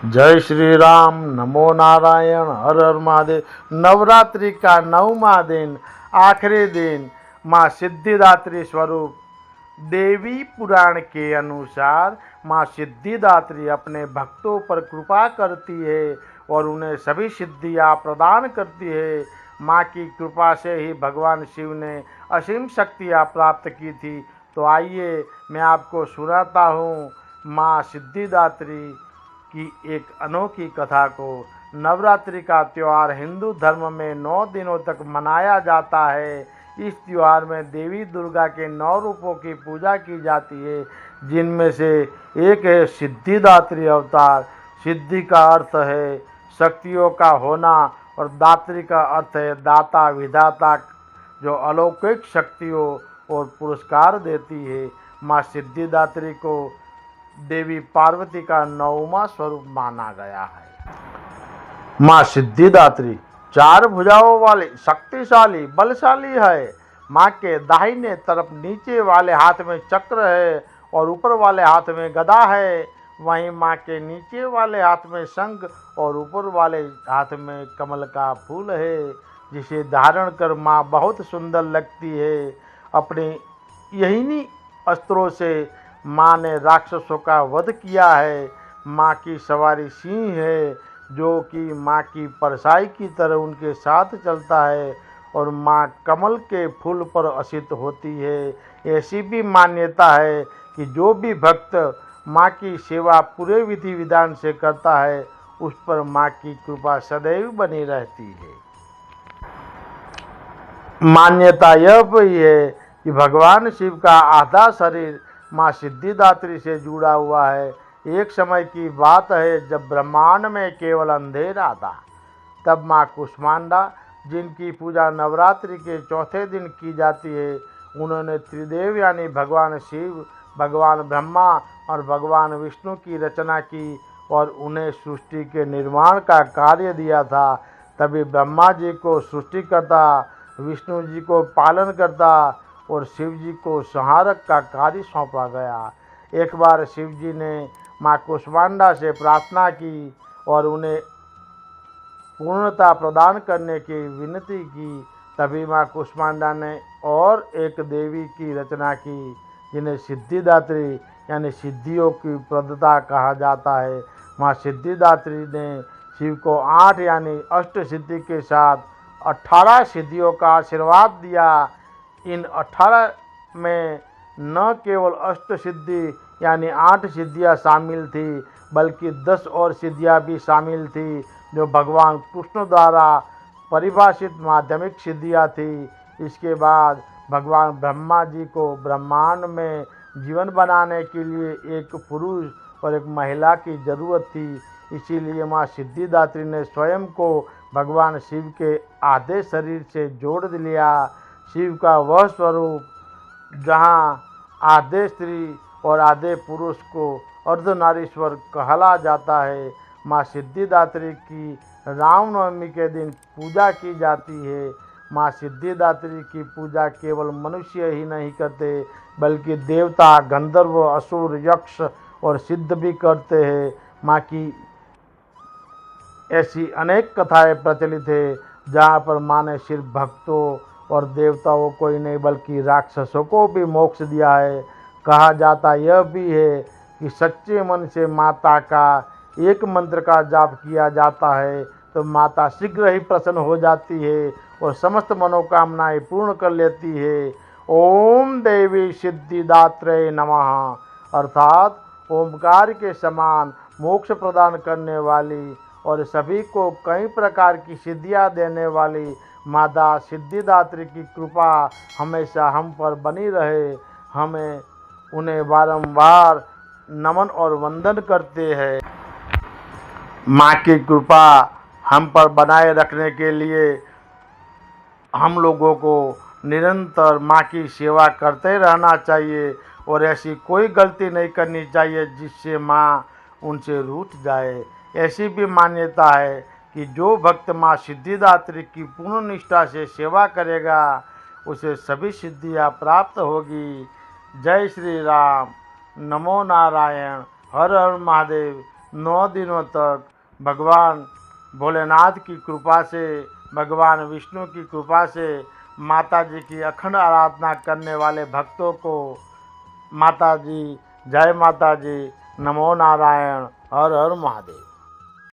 जय श्री राम। नमो नारायण। हर हर महादेव। नवरात्रि का 9वां दिन, आखिरी दिन, माँ सिद्धिदात्री स्वरूप। देवी पुराण के अनुसार माँ सिद्धिदात्री अपने भक्तों पर कृपा करती है और उन्हें सभी सिद्धियाँ प्रदान करती है। माँ की कृपा से ही भगवान शिव ने असीम शक्तियाँ प्राप्त की थी। तो आइए मैं आपको सुनाता हूँ माँ सिद्धिदात्री की एक अनोखी कथा को। नवरात्रि का त्यौहार हिंदू धर्म में 9 दिनों तक मनाया जाता है। इस त्यौहार में देवी दुर्गा के 9 रूपों की पूजा की जाती है, जिनमें से एक है सिद्धिदात्री अवतार। सिद्धि का अर्थ है शक्तियों का होना और दात्री का अर्थ है दाता विधाता, जो अलौकिक शक्तियों और पुरस्कार देती है। माँ सिद्धिदात्री को देवी पार्वती का 9वां स्वरूप माना गया है। माँ सिद्धिदात्री 4 भुजाओं वाली शक्तिशाली बलशाली है। माँ के दाहिने तरफ नीचे वाले हाथ में चक्र है और ऊपर वाले हाथ में गदा है। वहीं माँ के नीचे वाले हाथ में शंख और ऊपर वाले हाथ में कमल का फूल है, जिसे धारण कर माँ बहुत सुंदर लगती है। अपने यही अस्त्रों से माँ ने राक्षसों का वध किया है। माँ की सवारी सिंह है, जो कि माँ की परछाई की तरह उनके साथ चलता है और माँ कमल के फूल पर असित होती है। ऐसी भी मान्यता है कि जो भी भक्त माँ की सेवा पूरे विधि विधान से करता है, उस पर माँ की कृपा सदैव बनी रहती है। मान्यता यह भी है कि भगवान शिव का आधा शरीर माँ सिद्धिदात्री से जुड़ा हुआ है। एक समय की बात है जब ब्रह्मांड में केवल अंधेरा था, तब माँ कुष्मांडा, जिनकी पूजा नवरात्रि के चौथे दिन की जाती है, उन्होंने त्रिदेव यानी भगवान शिव, भगवान ब्रह्मा और भगवान विष्णु की रचना की और उन्हें सृष्टि के निर्माण का कार्य दिया था। तभी ब्रह्मा जी को सृष्टिकर्ता, विष्णु जी को पालन करता और शिव जी को संहारक का कार्य सौंपा गया। एक बार शिव जी ने माँ कुष्मांडा से प्रार्थना की और उन्हें पूर्णता प्रदान करने की विनती की। तभी माँ कुष्मांडा ने और एक देवी की रचना की, जिन्हें सिद्धिदात्री यानी सिद्धियों की प्रदाता कहा जाता है। माँ सिद्धिदात्री ने शिव को 8 यानी अष्ट सिद्धि के साथ 18 सिद्धियों का आशीर्वाद दिया। इन 18 में न केवल अष्ट सिद्धि यानी 8 सिद्धियाँ शामिल थी, बल्कि 10 और सिद्धियाँ भी शामिल थी, जो भगवान कृष्ण द्वारा परिभाषित माध्यमिक सिद्धियाँ थी। इसके बाद भगवान ब्रह्मा जी को ब्रह्मांड में जीवन बनाने के लिए एक पुरुष और एक महिला की जरूरत थी। इसीलिए माँ सिद्धिदात्री ने स्वयं को भगवान शिव के आधे शरीर से जोड़ लिया। शिव का वह स्वरूप जहाँ आधे स्त्री और आधे पुरुष को अर्धनारीश्वर कहला जाता है। माँ सिद्धिदात्री की रामनवमी के दिन पूजा की जाती है। माँ सिद्धिदात्री की पूजा केवल मनुष्य ही नहीं करते, बल्कि देवता, गंधर्व, असुर, यक्ष और सिद्ध भी करते हैं। माँ की ऐसी अनेक कथाएं प्रचलित है, जहाँ पर माँ ने सिर्फ भक्तों और देवताओं को ही नहीं, बल्कि राक्षसों को भी मोक्ष दिया है। कहा जाता यह भी है कि सच्चे मन से माता का एक मंत्र का जाप किया जाता है तो माता शीघ्र ही प्रसन्न हो जाती है और समस्त मनोकामनाएं पूर्ण कर लेती है। ओम देवी सिद्धिदात्रे नमः, अर्थात ओमकार के समान मोक्ष प्रदान करने वाली और सभी को कई प्रकार की सिद्धियाँ देने वाली माता सिद्धिदात्री की कृपा हमेशा हम पर बनी रहे। हमें उन्हें बारंबार नमन और वंदन करते हैं। माँ की कृपा हम पर बनाए रखने के लिए हम लोगों को निरंतर माँ की सेवा करते रहना चाहिए और ऐसी कोई गलती नहीं करनी चाहिए जिससे माँ उनसे रूठ जाए। ऐसी भी मान्यता है कि जो भक्त माँ सिद्धिदात्री की पूर्ण निष्ठा से सेवा करेगा, उसे सभी सिद्धियाँ प्राप्त होगी। जय श्री राम। नमो नारायण। हर हर महादेव। 9 दिनों तक भगवान भोलेनाथ की कृपा से, भगवान विष्णु की कृपा से माता जी की अखंड आराधना करने वाले भक्तों को माता जी, जय माता जी, नमो नारायण, हर हर महादेव।